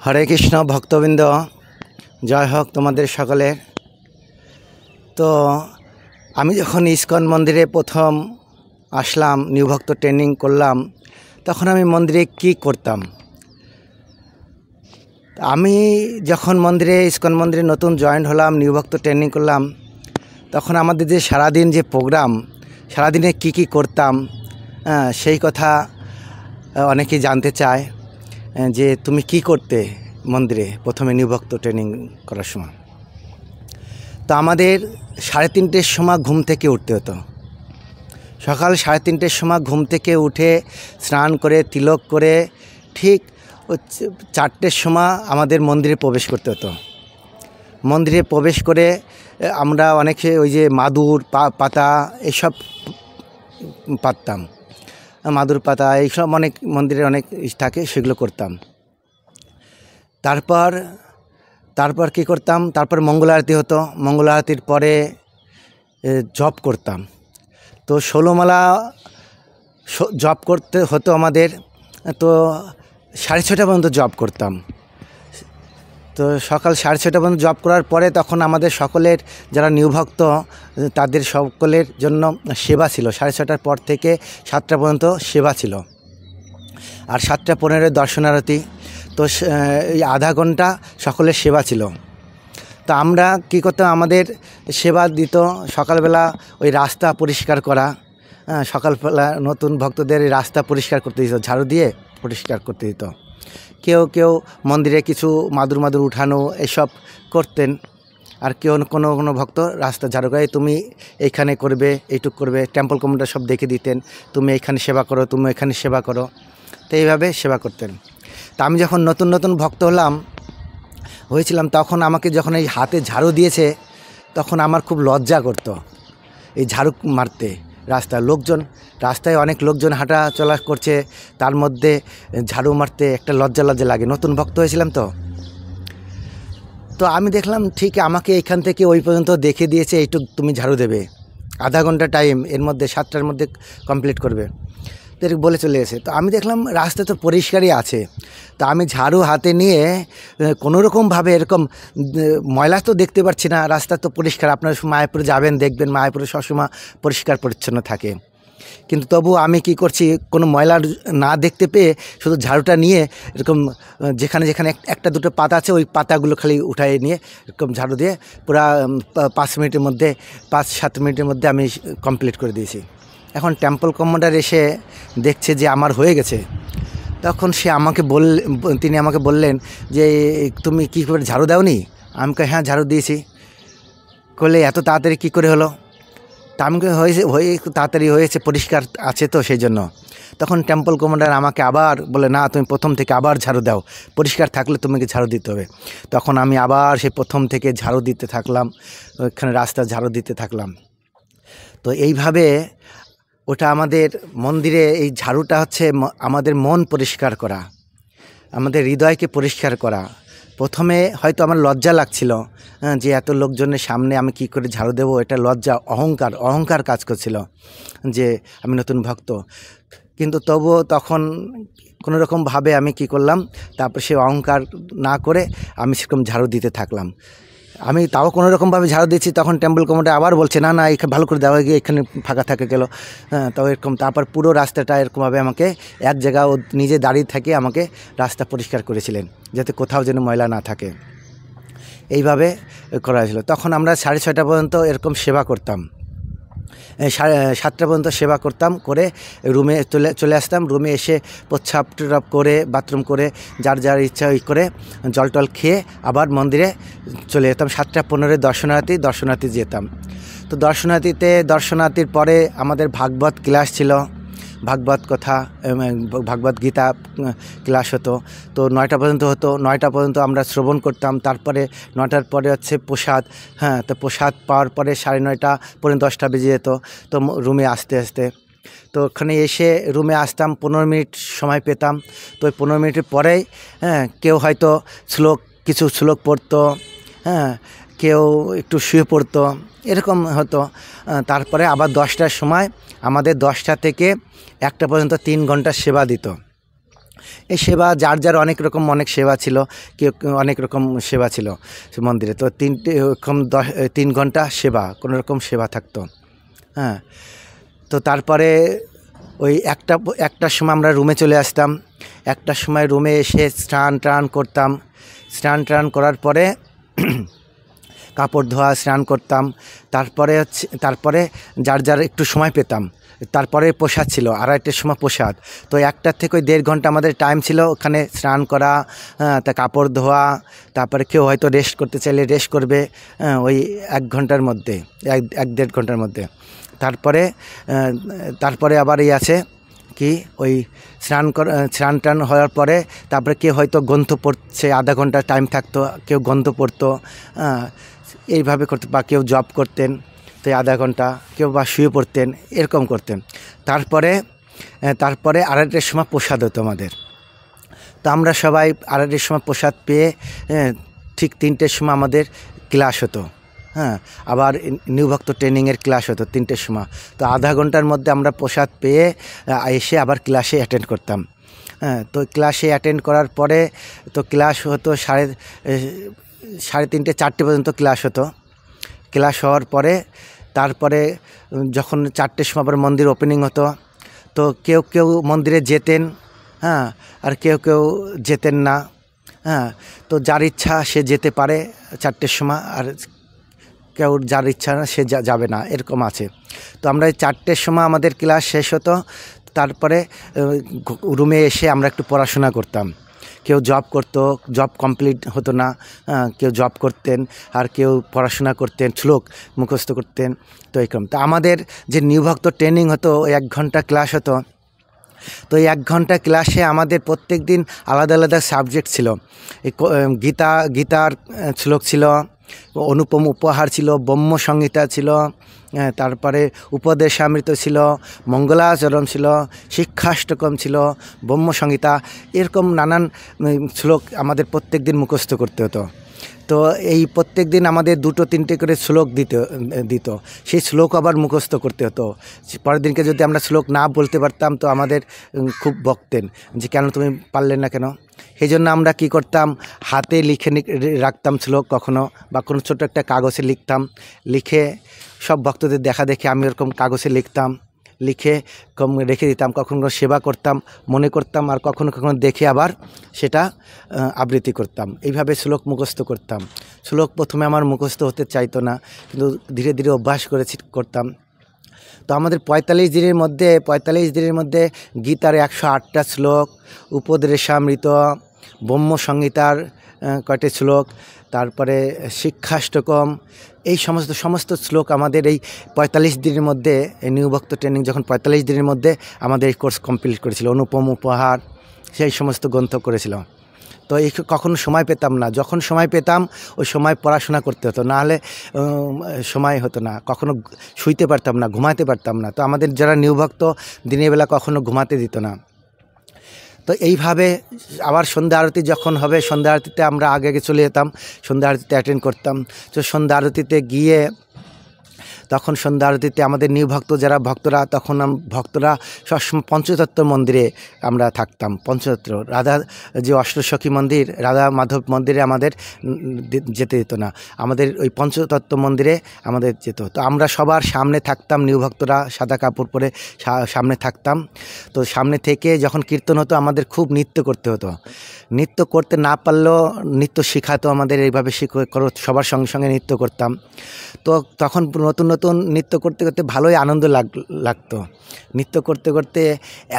হরে কৃষ্ণ ভক্তবৃন্দ, জয় হোক তোমাদের সকলের। তো আমি যখন ইস্কন মন্দিরে প্রথম আসলাম, নিউ ভক্ত ট্রেনিং করলাম, তখন আমি মন্দিরে কি করতাম? আমি যখন ইস্কন মন্দিরে নতুন জয়েন্ট হলাম, নিউ ভক্ত ট্রেনিং করলাম, তখন আমাদের যে সারাদিন যে প্রোগ্রাম, সারাদিনে কি করতাম সেই কথা অনেকেই জানতে চায় যে তুমি কি করতে মন্দিরে প্রথমে নিউ ভক্ত ট্রেনিং করার সময়। তো আমাদের 3:30-র সময় ঘুম থেকে উঠতে হতো। সকাল 3:30-র সময় ঘুম থেকে উঠে স্নান করে তিলক করে ঠিক 4টের সময় আমাদের মন্দিরে প্রবেশ করতে হতো। মন্দিরে প্রবেশ করে আমরা অনেকে ওই যে মাদুর পাতা এইসব পাততাম, মাদুর পাতা এইসব অনেক মন্দিরে অনেক থাকে, সেগুলো করতাম। তারপর কি করতাম? তারপর মঙ্গল আরতি হতো। মঙ্গল আরতির পরে জপ করতাম। তো 16 মালা জপ করতে হতো আমাদের। তো 6:30 পর্যন্ত জপ করতাম। তো সকাল 6:30 পর্যন্ত জপ করার পরে তখন আমাদের সকলের যারা নিউ ভক্ত তাদের সকলের জন্য সেবা ছিল। 6:30টার পর থেকে 7টা পর্যন্ত সেবা ছিল, আর 7:15 দর্শন আরতি। তো এই আধা ঘন্টা সকলের সেবা ছিল। তো আমরা কি করতাম? আমাদের সেবা দিত সকালবেলা ওই রাস্তা পরিষ্কার করা, সকালবেলা নতুন ভক্তদের রাস্তা পরিষ্কার করতে দিত, ঝাড়ু দিয়ে পরিষ্কার করতে দিত। কেউ মন্দিরে কিছু মাদুর উঠানো এসব করতেন, আর কোনো ভক্ত রাস্তা ঝাড়ু করে, তুমি এইখানে করবে, এইটুক করবে। টেম্পল কমিটি সব দেখে দিতেন, তুমি এইখানে সেবা করো, তুমি এখানে সেবা করো। তো এইভাবে সেবা করতেন। তা আমি যখন নতুন ভক্ত হয়েছিলাম, তখন আমাকে যখন এই হাতে ঝাড়ু দিয়েছে, তখন আমার খুব লজ্জা করতো এই ঝাড়ু মারতে। রাস্তায় অনেক লোকজন হাঁটা চলা করছে, তার মধ্যে ঝাড়ু মারতে একটা লজ্জা লাগে। নতুন ভক্ত হয়েছিলাম তো আমি দেখলাম ঠিক আমাকে এইখান থেকে ওই পর্যন্ত দেখে দিয়েছে, এইটুক তুমি ঝাড়ু দেবে, আধা ঘন্টা টাইম, এর মধ্যে 7টার মধ্যে কমপ্লিট করবে, তো বলে চলে এসে। তো আমি দেখলাম রাস্তা তো পরিষ্কারই আছে। তো আমি ঝাড়ু হাতে নিয়ে কোনোরকমভাবে এরকম ময়লা তো দেখতে পাচ্ছি না, রাস্তা তো পরিষ্কার। আপনারা মায়াপুরে যাবেন, দেখবেন মায়াপুরে সবসময় পরিষ্কার পরিচ্ছন্ন থাকে। কিন্তু তবু আমি কি করছি, কোনো ময়লা না দেখতে পেয়ে শুধু ঝাড়ুটা নিয়ে এরকম যেখানে একটা দুটো পাতা আছে, ওই পাতাগুলো খালি উঠাই নিয়ে এরকম ঝাড়ু দিয়ে পুরা 5-7 মিনিটের মধ্যে আমি কমপ্লিট করে দিয়েছি। এখন টেম্পল কমান্ডার এসে দেখছে যে আমার হয়ে গেছে, তখন তিনি আমাকে বললেন যে তুমি কী করে ঝাড়ু দাওনি? আমি হ্যাঁ ঝাড়ু দিয়েছি। করলে এত তাড়াতাড়ি কী করে হলো? তা আমাকে হয়ে তাড়াতাড়ি হয়েছে, পরিষ্কার আছে তো সেই জন্য। তখন টেম্পল কমান্ডার আমাকে আবার বলে, না তুমি প্রথম থেকে আবার ঝাড়ু দাও, পরিষ্কার থাকলে তোমাকে ঝাড়ু দিতে হবে। তখন আমি আবার সেই প্রথম থেকে ঝাড়ু দিতে থাকলাম, ওইখানে রাস্তা ঝাড়ু দিতে থাকলাম। তো এইভাবে ওটা আমাদের মন্দিরে এই ঝাড়ুটা হচ্ছে আমাদের মন পরিষ্কার করা, আমাদের হৃদয়কে পরিষ্কার করা। প্রথমে হয়তো আমার লজ্জা লাগছিল যে এত লোকজনের সামনে আমি কি করে ঝাড়ু দেবো, এটা লজ্জা, অহংকার কাজ করছিল যে আমি নতুন ভক্ত। কিন্তু তবুও তখন কোনোরকমভাবে আমি কি করলাম, তারপর সে অহংকার না করে আমি সেরকম ঝাড়ু দিতে থাকলাম। আমি তাও কোনোরকমভাবে ঝাড়ু দিচ্ছি, তখন টেম্পল কমিটি আবার বলছে, না এখানে ভালো করে দেওয়া গিয়ে এখানে ফাঁকা থাকে গেল। তাও এরকম তারপর পুরো রাস্তাটা এরকমভাবে আমাকে এক জায়গা ও নিজে দাঁড়িয়ে থেকে আমাকে রাস্তা পরিষ্কার করেছিলেন, যাতে কোথাও যেন ময়লা না থাকে। এইভাবে করা হয়েছিল। তখন আমরা 6:30 পর্যন্ত এরকম সেবা করতাম, 7টা পর্যন্ত সেবা করতাম, করে রুমে চলে আসতাম। রুমে এসে প্রস্রাব করে, বাথরুম করে, যার ইচ্ছা ওই করে জল টল খেয়ে আবার মন্দিরে চলে যেতাম। 7:15 দর্শনার্থী যেতাম। তো দর্শনার্থীর পরে আমাদের ভাগবত ক্লাস ছিল, ভাগবত কথা, ভাগবত গীতা ক্লাস হতো। তো 9টা পর্যন্ত হতো। 9টা পর্যন্ত আমরা শ্রবণ করতাম। তারপরে 9টার পরে হচ্ছে প্রসাদ। তো প্রসাদ পাওয়ার পরে 9:30 পর্যন্ত 10টা বেজে যেত। তো রুমে আসতে তো ওখানে এসে রুমে আসতাম, 15 মিনিট সময় পেতাম। তো ওই 15 মিনিটের পরেই কেউ হয়তো কিছু শ্লোক পড়তো, কেউ একটু শুয়ে পড়তো, এরকম হতো। তারপরে আবার 10টার সময় আমাদের 10টা থেকে 1টা পর্যন্ত 3 ঘন্টা সেবা দিত। এই সেবা যার যার অনেক রকম অনেক সেবা ছিল, কেউ অনেক রকম সেবা ছিল মন্দিরে। তো 3 ঘন্টা সেবা, কোনো রকম সেবা থাকতো। হ্যাঁ, তো তারপরে ওই একটার সময় আমরা রুমে চলে আসতাম। একটার সময় রুমে এসে স্নান করতাম। স্নান করার পরে কাপড় ধোয়া, স্নান করতাম। তারপরে যার যার একটু সময় পেতাম, তারপরে প্রসাদ ছিল, 2:30টার সময় প্রসাদ। তো 1টার থেকে ওই 1.5 ঘন্টা আমাদের টাইম ছিল ওখানে স্নান করা, তা কাপড় ধোয়া, তারপরে কেউ হয়তো রেস্ট করতে চাইলে রেস্ট করবে ওই 1 ঘন্টার মধ্যে, 1-1.5 ঘন্টার মধ্যে। তারপরে আবার আছে কি, ওই স্নান টান হওয়ার পরে তারপরে কেউ হয়তো গ্রন্থ পড়ছে, 1/2 ঘন্টা টাইম থাকতো, কেউ গ্রন্থ পড়তো, এইভাবে করতে, বা কেউ জব করতেন তো 1/2 ঘন্টা, কেউ বা শুয়ে পড়তেন, এরকম করতেন। তারপরে 2:30টার সময় প্রসাদ হতো আমাদের। তো আমরা সবাই 2:30টার সময় প্রসাদ পেয়ে ঠিক 3টের সময় আমাদের ক্লাস হতো। হ্যাঁ, আবার নিউ ভক্ত ট্রেনিংয়ের ক্লাস হতো 3টের সময়। তো 1/2 ঘন্টার মধ্যে আমরা প্রসাদ পেয়ে এসে আবার ক্লাসে অ্যাটেন্ড করতাম। হ্যাঁ, তো ক্লাসে অ্যাটেন্ড করার পরে তো ক্লাস হতো 3:30-4টে পর্যন্ত ক্লাস হতো। ক্লাস হওয়ার পরে তারপরে যখন 4টের সময় আবার মন্দির ওপেনিং হতো, তো কেউ মন্দিরে যেতেন, হ্যাঁ, আর কেউ যেতেন না। হ্যাঁ, তো যার ইচ্ছা সে যেতে পারে 4টের সময়, আর কেউ যার ইচ্ছা না সে যাবে না, এরকম আছে। তো আমরা 4টের সময় আমাদের ক্লাস শেষ হতো। তারপরে রুমে এসে আমরা একটু পড়াশোনা করতাম। কেউ জব করতো, জব কমপ্লিট হতো না, কেউ জব করতেন, আর কেউ পড়াশোনা করতেন, শ্লোক মুখস্থ করতেন। তো এরকম। তো আমাদের যে নিউ ভক্ত ট্রেনিং হতো, 1 ঘন্টা ক্লাস হতো। তো এই 1 ঘন্টা ক্লাসে আমাদের প্রত্যেক দিন আলাদা আলাদা সাবজেক্ট ছিল। গীতার শ্লোক ছিল, অনুপম উপহার ছিল, ব্রহ্ম সংহিতা ছিল, তারপরে উপদেশামৃত ছিল, মঙ্গলাচরণ ছিল, শিক্ষাষ্টকম ছিল, ব্রহ্ম সংহিতা, এরকম নানান শ্লোক আমাদের প্রত্যেক দিন মুখস্থ করতে হতো। তো এই প্রত্যেক দিন আমাদের 2-3টে করে শ্লোক দিত। সেই শ্লোক আবার মুখস্থ করতে হতো। পরের দিনকে যদি আমরা শ্লোক না বলতে পারতাম তো আমাদের খুব বকতেন যে কেন তুমি পারলেন না কেন। সেই জন্য আমরা কী করতাম, হাতে লিখে রাখতাম শ্লোক, কখনো বা কোনো ছোটো একটা কাগজে লিখতাম। লিখে সব ভক্তদের দেখা দেখে আমি ওরকম কাগজে লিখতাম, লিখে রেখে দিতাম। কখনো সেবা করতাম, মনে করতাম, আর কখনো দেখে আবার সেটা আবৃত্তি করতাম। এইভাবে শ্লোক মুখস্থ করতাম। শ্লোক প্রথমে আমার মুখস্থ হতে চাইতো না, কিন্তু ধীরে ধীরে অভ্যাস করতাম। তো আমাদের 45 দিনের মধ্যে গীতার 108টা শ্লোক, উপদেশামৃত, ব্রহ্ম সংহিতার কয়টি শ্লোক, তারপরে শিক্ষাষ্টকম, এই সমস্ত শ্লোক আমাদের এই 45 দিনের মধ্যে, এই নিউ ভক্ত ট্রেনিং যখন 45 দিনের মধ্যে আমাদের এই কোর্স কমপ্লিট করেছিল। অনুপম উপহার, সেই সমস্ত গ্রন্থ করেছিল। তো এই কখনো সময় পেতাম না, যখন সময় পেতাম ওই সময় পড়াশোনা করতে হতো, নাহলে সময় হতো না। কখনো শুইতে পারতাম না, ঘুমাতে পারতাম না। তো আমাদের যারা নিউ ভক্ত দিনের বেলা কখনো ঘুমাতে দিত না। তো এইভাবে আবার সন্ধ্যা আরতি যখন হবে, সন্ধ্যা আরতিতে আমরা আগে চলে যেতাম, সন্ধ্যা আরতিতে অ্যাটেন্ড করতাম। তো সন্ধ্যা আরতিতে গিয়ে তখন সন্ধ্যা আরতিতে আমাদের নিউ ভক্ত যারা ভক্তরা, তখন ভক্তরা সবসময় পঞ্চতত্ত্ব মন্দিরে আমরা থাকতাম। পঞ্চতত্ত্ব রাধা যে অষ্টসখী মন্দির, রাধা মাধব মন্দিরে আমাদের যেতে দিত না, আমাদের ওই পঞ্চতত্ত্ব মন্দিরে আমাদের যেত। তো আমরা সবার সামনে থাকতাম, নিউ ভক্তরা সাদা কাপড় পরে সামনে থাকতাম। তো সামনে থেকে যখন কীর্তন হতো আমাদের খুব নৃত্য করতে হতো। নৃত্য করতে না পারলেও নৃত্য শেখাতো আমাদের, এইভাবে করো, সবার সঙ্গে সঙ্গে নৃত্য করতাম। তো তখন নতুন নৃত্য করতে করতে ভালোই আনন্দ লাগতো। নৃত্য করতে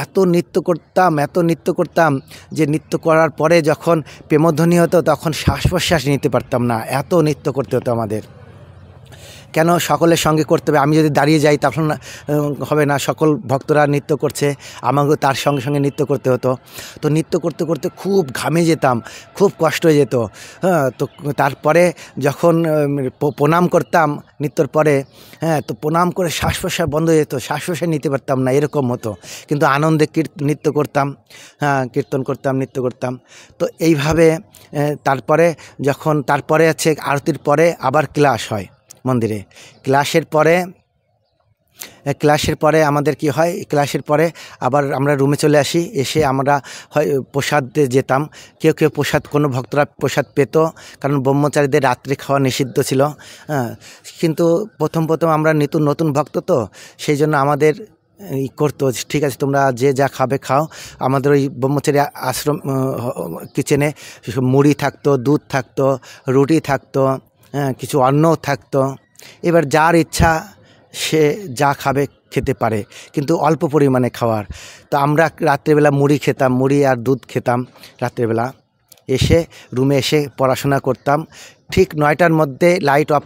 এত নৃত্য করতাম যে নৃত্য করার পরে যখন প্রেমধ্বনি হতো তখন শ্বাস প্রশ্বাস নিতে পারতাম না, এত নৃত্য করতে হতো আমাদের। কেন সকলের সঙ্গে করতে হবে, আমি যদি দাঁড়িয়ে যাই তখন হবে না, সকল ভক্তরা নৃত্য করছে, আমাকেও তার সঙ্গে সঙ্গে নৃত্য করতে হতো। তো নৃত্য করতে খুব ঘামে যেতাম, খুব কষ্ট হয়ে যেত। হ্যাঁ, তো তারপরে যখন প্রণাম করতাম নৃত্যর পরে, হ্যাঁ, তো প্রণাম করে শ্বাস প্রশ্বাস বন্ধ হয়ে যেত, শ্বাস প্রশ্বাস নিতে পারতাম না, এরকম হতো। কিন্তু আনন্দে নৃত্য করতাম, হ্যাঁ, কীর্তন করতাম, নৃত্য করতাম। তো এইভাবে তারপরে আছে আরতির পরে আবার ক্লাস হয় মন্দিরে। ক্লাসের পরে ক্লাসের পরে আমাদের কি হয়, ক্লাসের পরে আবার আমরা রুমে চলে আসি, এসে আমরা হয় প্রসাদে যেতাম। কেউ কেউ প্রসাদ, কোনো ভক্তরা প্রসাদ পেত, কারণ ব্রহ্মচারীদের রাত্রে খাওয়া নিষিদ্ধ ছিল। কিন্তু প্রথম আমরা নতুন ভক্ত, তো সেই জন্য আমাদের করতো, ঠিক আছে তোমরা যে যা খাবে খাও। আমাদের ওই ব্রহ্মচারী আশ্রম কিচেনে মুড়ি থাকতো, দুধ থাকতো, রুটি থাকতো, কিছু অন্নও থাকতো। এবার যার ইচ্ছা সে যা খাবে খেতে পারে, কিন্তু অল্প পরিমাণে খাওয়ার। তো আমরা রাত্রেবেলা মুড়ি খেতাম, মুড়ি আর দুধ খেতাম রাত্রেবেলা। এসে রুমে এসে পড়াশোনা করতাম। ঠিক 9টার মধ্যে লাইট অফ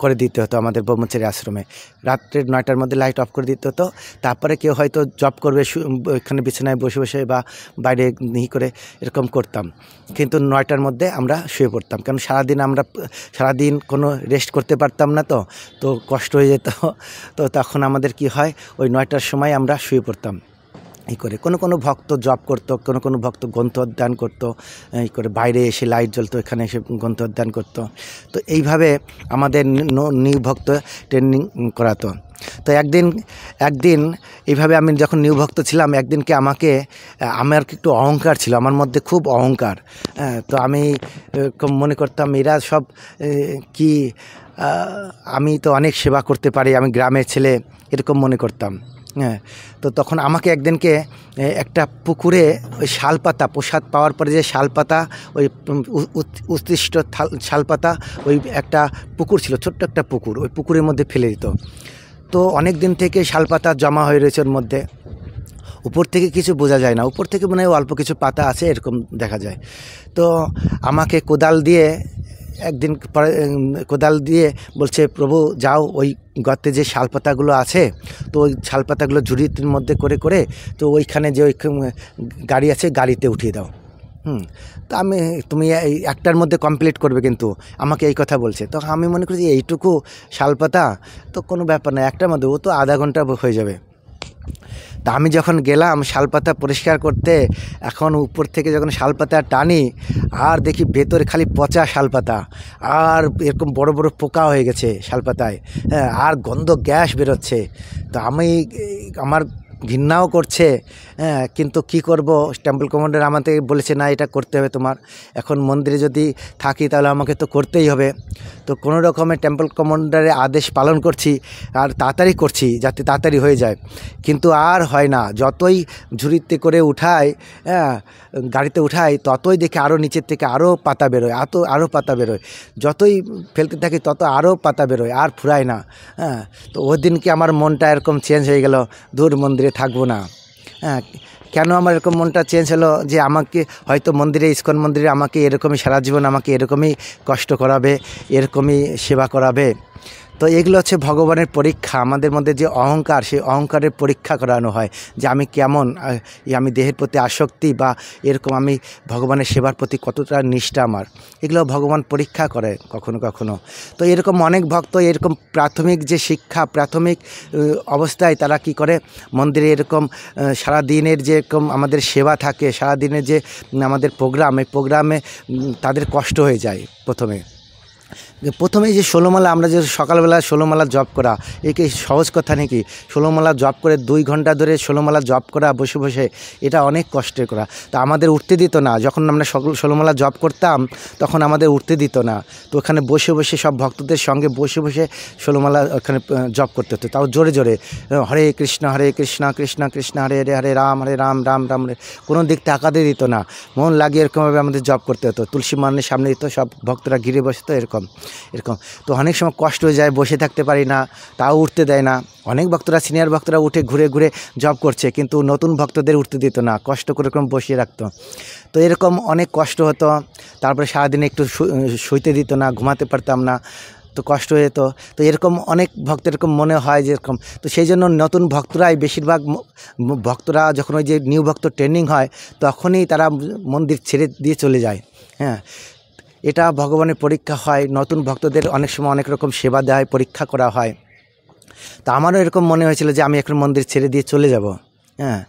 করে দিতে হতো আমাদের ব্রহ্মচারী আশ্রমে। রাত্রের 9টার মধ্যে লাইট অফ করে দিতে হতো। তারপরে কেউ হয়তো জব করবে, ওইখানে বিছানায় বসে বসে বা বাইরে করে এরকম করতাম, কিন্তু 9টার মধ্যে আমরা শুয়ে পড়তাম। কারণ সারাদিন কোনো রেস্ট করতে পারতাম না, তো কষ্ট হয়ে যেত। তো তখন আমাদের কি হয়, ওই 9টার সময় আমরা শুয়ে পড়তাম। এই করে কোনো ভক্ত জব করতো, কোনো ভক্ত গ্রন্থ অধ্যয়ন করতো। এই করে বাইরে এসে লাইট জ্বলতো, এখানে এসে গ্রন্থ অধ্যয়ন করতো। তো এইভাবে আমাদের নিউ ভক্ত ট্রেনিং করাতো। তো একদিন এইভাবে আমি যখন নিউ ভক্ত ছিলাম, একদিনকে আমার একটু অহংকার ছিল, আমার মধ্যে খুব অহংকার। তো আমি মনে করতাম এরা সব কি, আমি তো অনেক সেবা করতে পারি, আমি গ্রামের ছেলে, এরকম মনে করতাম। তো তখন আমাকে একদিনকে একটা পুকুরে ওই শালপাতা, প্রসাদ পাওয়ার পরে যে শালপাতা, ওই উৎকৃষ্ট শালপাতা, ওই একটা পুকুর ছিল, ছোট্ট একটা পুকুর, ওই পুকুরের মধ্যে ফেলে দিত। তো অনেক দিন থেকে শালপাতা জমা হয়ে রয়েছে ওর মধ্যে। উপর থেকে কিছু বোঝা যায় না, উপর থেকে মনে হয় অল্প কিছু পাতা আছে এরকম দেখা যায়। তো আমাকে কোদাল দিয়ে একদিন পরে বলছে, প্রভু যাও ওই গর্তে যে শালপাতাগুলো আছে, তো ওই শালপাতাগুলো ঝুড়ির মধ্যে করে তো ওইখানে যে ওই গাড়ি আছে, গাড়িতে উঠিয়ে দাও। তো তুমি এই একটার মধ্যে কমপ্লিট করবে, কিন্তু আমাকে এই কথা বলছে। তো আমি মনে করি এইটুকু শালপাতা তো কোনো ব্যাপার না, একটার মধ্যে ও তো আধা ঘন্টা হয়ে যাবে। তা আমি যখন গেলাম শালপাতা পরিষ্কার করতে, এখন উপর থেকে যখন শালপাতা টানি, আর দেখি ভেতরে খালি পচা শালপাতা, আর এরকম বড় বড় পোকা হয়ে গেছে শালপাতায়, আর গন্ধ গ্যাস বেরোচ্ছে। তো আমার ঘৃণাও করছে, কিন্তু কি করব, টেম্পল কমান্ডার আমাকে বলেছে না এটা করতে হবে তোমার, এখন মন্দিরে যদি থাকি তাহলে আমাকে তো করতেই হবে। তো কোনো রকমের টেম্পল কমান্ডারের আদেশ পালন করছি, আর তাড়াতাড়ি করছি যাতে তাড়াতাড়ি হয়ে যায়, কিন্তু আর হয় না। যতই ঝুড়িতে করে উঠাই, গাড়িতে উঠাই, ততই দেখি আরও নিচের থেকে আরও পাতা বেরোয়, আরও পাতা বেরোয়, যতই ফেলতে থাকি তত আরও পাতা বেরোয়, আর ফুরায় না। তো ওই দিনকে আমার মনটা এরকম চেঞ্জ হয়ে গেল, দূর মন্দিরে থাকবো না। কেন আমার এরকম মনটা চেঞ্জ হলো, যে আমাকে হয়তো মন্দিরে, ইস্কন মন্দিরে আমাকে এরকমই সারা জীবন আমাকে এরকমই কষ্ট করাবে, এরকমই সেবা করাবে। তো এগুলো হচ্ছে ভগবানের পরীক্ষা। আমাদের মধ্যে যে অহংকার, সেই অহংকারের পরীক্ষা করানো হয়, যে আমি কেমন, আমি দেহের প্রতি আসক্তি, বা এরকম আমি ভগবানের সেবার প্রতি কতটা নিষ্ঠা আমার, এগুলো ভগবান পরীক্ষা করে কখনো কখনো। তো এরকম অনেক ভক্ত এরকম প্রাথমিক যে শিক্ষা, প্রাথমিক অবস্থায় তারা কি করে, মন্দিরে এরকম সারাদিনের যে এরকম আমাদের সেবা থাকে, সারাদিনের যে আমাদের প্রোগ্রাম, এই প্রোগ্রামে তাদের কষ্ট হয়ে যায়। প্রথমেই যে 16 মালা, আমরা যে সকালবেলা 16 মালা জপ করা, একে সহজ কথা নাকি? 16 মালা জপ করে 2 ঘন্টা ধরে 16 মালা জপ করা বসে বসে, এটা অনেক কষ্টের করা। তা আমাদের উঠতে দিত না, যখন আমরা 16 মালা জপ করতাম তখন আমাদের উঠতে দিত না। তো ওখানে বসে বসে সব ভক্তদের সঙ্গে বসে 16 মালা ওখানে জপ করতে হতো, তাও জোরে জোরে, হরে কৃষ্ণ কৃষ্ণ কৃষ্ণ হরে হরে, হরে রাম রাম রাম হরে। কোনো দিক তাকাতে দিত না, মন লাগিয়ে এরকমভাবে আমাদের জপ করতে হতো। তুলসী মানের সামনে দিত, সব ভক্তরা ঘিরে বসতো, এরকম। তো অনেক সময় কষ্ট হয়ে যায়, বসে থাকতে পারি না, তাও উঠতে দেয় না। অনেক ভক্তরা, সিনিয়র ভক্তরা উঠে ঘুরে ঘুরে জব করছে, কিন্তু নতুন ভক্তদের উঠতে দিত না, কষ্ট করে এরকম বসিয়ে রাখতো। তো এরকম অনেক কষ্ট হতো। তারপরে সারাদিন একটু শুইতে দিত না, ঘুমাতে পারতাম না, তো কষ্ট হয়ে যেত। তো এরকম অনেক ভক্ত এরকম মনে হয় যে এরকম। তো সেই জন্য নতুন ভক্তরাই বেশিরভাগ ভক্তরা যখন ওই যে নিউ ভক্ত ট্রেনিং হয়, তখনই তারা মন্দির ছেড়ে দিয়ে চলে যায়। এটা ভগবানের পরীক্ষা হয়। নতুন ভক্তদের অনেক সময় অনেক রকম সেবা দেয়, পরীক্ষা করা হয়। তা আমারও এরকম মনে হয়েছিল যে আমি এখন মন্দির ছেড়ে দিয়ে চলে যাব। হ্যাঁ,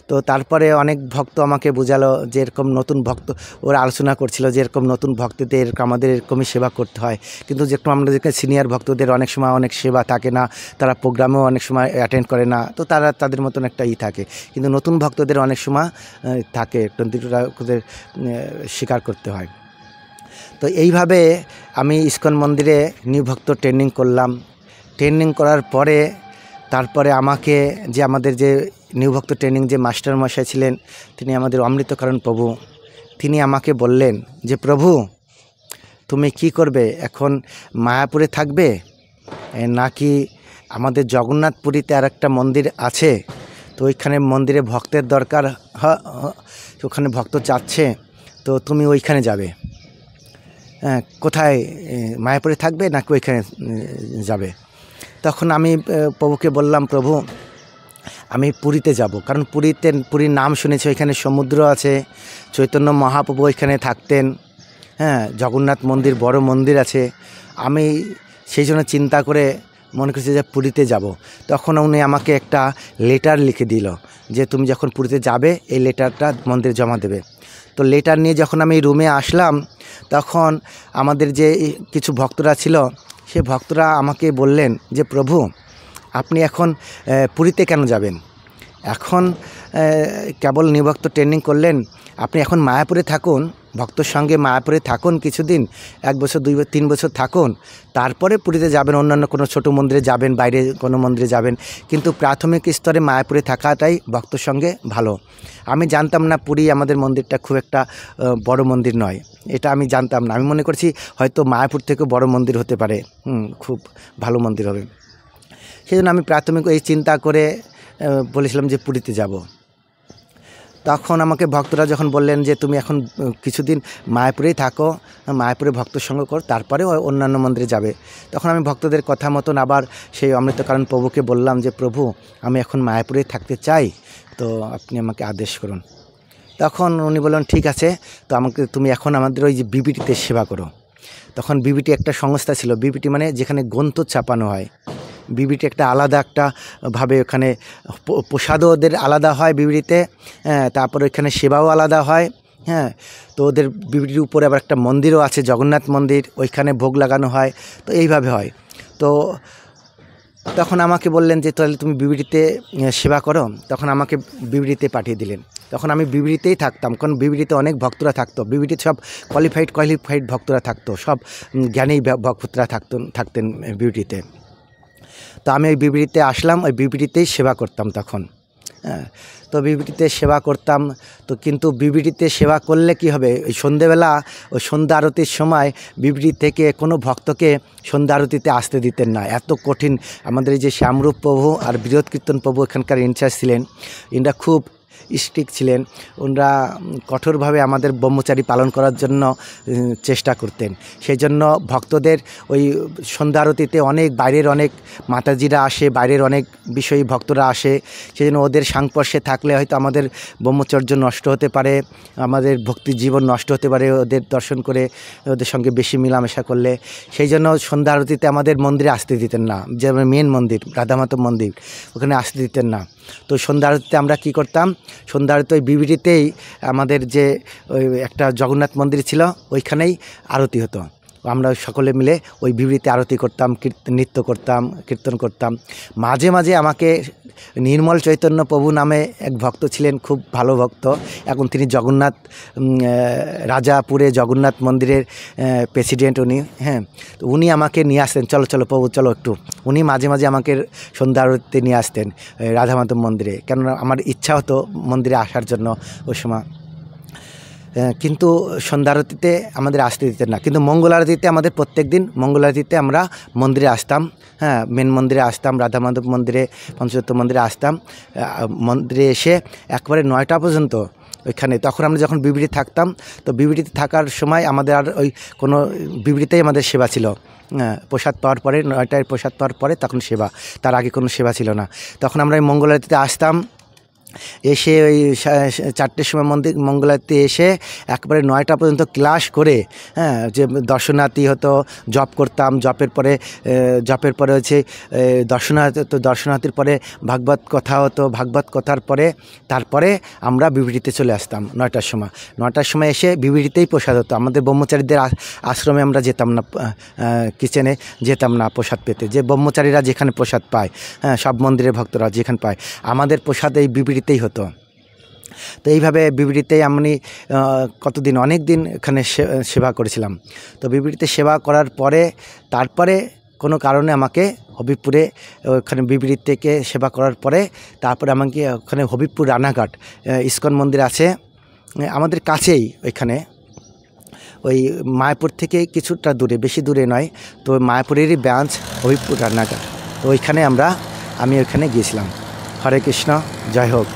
তো তারপরে অনেক ভক্ত আমাকে বোঝালো যে এরকম নতুন ভক্ত, ওরা আলোচনা করছিল যে এরকম নতুন ভক্তদের এরকম আমাদের এরকমই সেবা করতে হয়। কিন্তু যেরকম আমাদেরকে সিনিয়র ভক্তদের অনেক সময় অনেক সেবা থাকে না, তারা প্রোগ্রামেও অনেক সময় অ্যাটেন্ড করে না, তো তারা তাদের মতন একটা থাকে। কিন্তু নতুন ভক্তদের অনেক সময় থাকে, ওদের স্বীকার করতে হয়। তো এইভাবে আমি ইসকন মন্দিরে নিউ ভক্ত ট্রেনিং করলাম। ট্রেনিং করার পরে তারপরে আমাকে যে আমাদের যে নিউ ভক্ত ট্রেনিং যে মাস্টার মশাই ছিলেন, তিনি আমাদের অমৃতকারণ প্রভু, তিনি আমাকে বললেন যে প্রভু তুমি কি করবে এখন, মায়াপুরে থাকবে নাকি আমাদের জগন্নাথপুরীতে আর একটা মন্দির আছে, তো ওইখানে মন্দিরে ভক্তের দরকার, ওখানে ভক্ত চাচ্ছে, তো তুমি ওইখানে যাবে। হ্যাঁ, কোথায়, মায়াপুরে থাকবে নাকি ওইখানে যাবে? তখন আমি প্রভুকে বললাম, প্রভু আমি পুরীতে যাব, কারণ পুরীর নাম শুনেছি, ওইখানে সমুদ্র আছে, চৈতন্য মহাপ্রভু ওইখানে থাকতেন। হ্যাঁ, জগন্নাথ মন্দির, বড় মন্দির আছে। আমি সেই জন্য চিন্তা করে মনে করছি যে পুরীতে যাব। তখন উনি আমাকে একটা লেটার লিখে দিল যে তুমি যখন পুরীতে যাবে এই লেটারটা মন্দিরে জমা দেবে। তো লেটার নিয়ে যখন আমি রুমে আসলাম, তখন আমাদের যে কিছু ভক্তরা ছিল, সে ভক্তরা আমাকে বললেন যে প্রভু আপনি এখন পুরীতে কেন যাবেন, এখন কেবল নির্ভক্ত ট্রেনিং করলেন, আপনি এখন মায়াপুরে থাকুন, ভক্তর সঙ্গে মায়াপুরে থাকুন কিছুদিন, 1 বছর 2 3 বছর থাকুন, তারপরে পুরীতে যাবেন, অন্যান্য কোনো ছোটো মন্দিরে যাবেন, বাইরে কোনো মন্দিরে যাবেন, কিন্তু প্রাথমিক স্তরে মায়াপুরে থাকাটাই ভক্তর সঙ্গে ভালো। আমি জানতাম না পুরী আমাদের মন্দিরটা খুব একটা বড় মন্দির নয়, এটা আমি জানতাম না। আমি মনে করছি হয়তো মায়াপুর থেকেও বড় মন্দির হতে পারে, খুব ভালো মন্দির হবে। সেই জন্য আমি প্রাথমিক এই চিন্তা করে বলেছিলাম যে পুরীতে যাব। তখন আমাকে ভক্তরা যখন বললেন যে তুমি এখন কিছুদিন মায়াপুরেই থাকো, মায়াপুরে ভক্তর সঙ্গ করো, তারপরে অন্যান্য মন্দিরে যাবে, তখন আমি ভক্তদের কথা মতন আবার সেই অমৃতকারণ প্রভুকে বললাম যে প্রভু আমি এখন মায়াপুরেই থাকতে চাই, তো আপনি আমাকে আদেশ করুন। তখন উনি বললেন ঠিক আছে, তো আমাকে তুমি এখন আমাদের ওই যে বিবিটিতে সেবা করো। তখন বিবিটি একটা সংস্থা ছিল, বিবিটি মানে যেখানে গ্রন্থ ছাপানো হয়, বিবিটি একটা আলাদা একটা ভাবে, ওখানে প্রসাদও ওদের আলাদা হয় বিবিটিতে, তারপরে ওইখানে সেবাও আলাদা হয়। হ্যাঁ, তো ওদের বিবিটির উপরে আবার একটা মন্দিরও আছে, জগন্নাথ মন্দির, ওইখানে ভোগ লাগানো হয়, তো এইভাবে হয়। তো তখন আমাকে বললেন যে তাহলে তুমি বিবিটিতে সেবা করো, তখন আমাকে বিবিটিতে পাঠিয়ে দিলেন। তখন আমি বিবিটিতেই থাকতাম, কারণ বিবিটিতে অনেক ভক্তরা থাকতো, বিবিটিতে সব কোয়ালিফাইড ভক্তরা থাকতো, সব জ্ঞানী ভক্তরা থাকতেন বিবিটিতে। তো আমি ওই বিবিটিতে আসলাম, ওই বিবিটিতেই সেবা করতাম তখন। হ্যাঁ, তো বিবিটিতে সেবা করতাম। তো কিন্তু বিবিটিতে সেবা করলে কি হবে, ওই সন্ধেবেলা ওই সন্ধ্যা আরতির সময় বিবিটি থেকে কোনো ভক্তকে সন্ধ্যা আরতিতে আসতে দিতেন না, এত কঠিন। আমাদের এই যে শ্যামরূপ প্রভু আর বৃহৎ কীর্তন প্রভু এখানকার ইনচার্জ ছিলেন, এনারা খুব স্ট্রিক্ট ছিলেন, ওনারা কঠোরভাবে আমাদের ব্রহ্মচারী পালন করার জন্য চেষ্টা করতেন। সেই জন্য ভক্তদের ওই সন্ধ্যা আরতিতে অনেক বাইরের অনেক মাতাজিরা আসে, বাইরের অনেক বিষয়ী ভক্তরা আসে, সেই জন্য ওদের সংস্পর্শে থাকলে হয়তো আমাদের ব্রহ্মচর্য নষ্ট হতে পারে, আমাদের ভক্তি জীবন নষ্ট হতে পারে ওদের দর্শন করে, ওদের সঙ্গে বেশি মেলামেশা করলে। সেই জন্য সন্ধ্যা আরতিতে আমাদের মন্দিরে আসতে দিতেন না, যে মেন মন্দির রাধামাধব মন্দির, ওখানে আসতে দিতেন না। তো সন্ধ্যা আরতিতে আমরা কী করতাম, সন্ধ্যা আরতি ওই বিবিটিতেই আমাদের যে ওই একটা জগন্নাথ মন্দির ছিল, ওইখানেই আরতি হতো, আমরা সকলে মিলে ওই বিবিটিতে আরতি করতাম, নৃত্য করতাম, কীর্তন করতাম। মাঝে মাঝে আমাকে নির্মল চৈতন্য প্রভু নামে এক ভক্ত ছিলেন, খুব ভালো ভক্ত, এখন তিনি জগন্নাথ রাজাপুরে জগন্নাথ মন্দিরের প্রেসিডেন্ট উনি। হ্যাঁ, তো উনি আমাকে নিয়ে আসতেন, চলো চলো প্রভু চলো একটু, উনি মাঝে মাঝে আমাকে সন্ধ্যা আরতিতে নিয়ে আসতেন রাধা মাধব মন্দিরে, কেননা আমার ইচ্ছা হতো মন্দিরে আসার জন্য ওই সময়। কিন্তু সন্ধ্যা আরতিতে আমাদের আসতে দিতেন না, কিন্তু মঙ্গল আরতিতে আমাদের প্রত্যেক দিন মঙ্গল আরতিতে আমরা মন্দিরে আসতাম। হ্যাঁ, মেন মন্দিরে আসতাম, রাধা মাধব মন্দিরে, পঞ্চতত্ত্ব মন্দিরে আসতাম, মন্দিরে এসে একবারে 9টা পর্যন্ত ওইখানে। তখন আমরা যখন বিবিটি থাকতাম, তো বিবিটিতে থাকার সময় আমাদের আর ওই কোনো বিবিটিতেই আমাদের সেবা ছিল। প্রসাদ পাওয়ার পরে, 9টায় প্রসাদ পাওয়ার পরে তখন সেবা, তার আগে কোনো সেবা ছিল না। তখন আমরা ওই মঙ্গল আরতিতে আসতাম, এসে ওই 4টের সময় মঙ্গলাতে এসে একবারে 9টা পর্যন্ত ক্লাস করে, হ্যাঁ, যে দর্শনার্থী হতো, জপ করতাম, জপের পরে হচ্ছে দর্শনার্থীর পরে ভাগবত কথা হতো, ভাগবত কথার পরে তারপরে আমরা বিবিড়িতে চলে আসতাম 9টার সময়। 9টার সময় এসে বিবিড়িতেই প্রসাদ হতো। আমাদের ব্রহ্মচারীদের আশ্রমে আমরা যেতাম না, কিচেনে যেতাম না প্রসাদ পেতে, যে ব্রহ্মচারীরা যেখানে প্রসাদ পায়, হ্যাঁ, সব মন্দিরের ভক্তরা যেখানে পায়, আমাদের প্রসাদ এই বিবিড়িতেই হতো। তো এইভাবে বিবিড়িতেই আমি কতদিন, অনেক দিন এখানে সেবা করেছিলাম। তো বিবিড়িতে সেবা করার পরে তারপরে কোনো কারণে আমাকে হবিবপুরে, ওখানে বিবিড়ি থেকে সেবা করার পরে তারপরে আমাকে ওখানে হবিবপুর রানাঘাট ইস্কন মন্দির আছে আমাদের কাছেই, ওইখানে ওই মায়াপুর থেকে কিছুটা দূরে, বেশি দূরে নয়, তো মায়াপুরেরই ব্রাঞ্চ হবিবপুর রানাঘাট। তো ওইখানে আমি ওইখানে গিয়েছিলাম। হরে কৃষ্ণ, জয় হোক।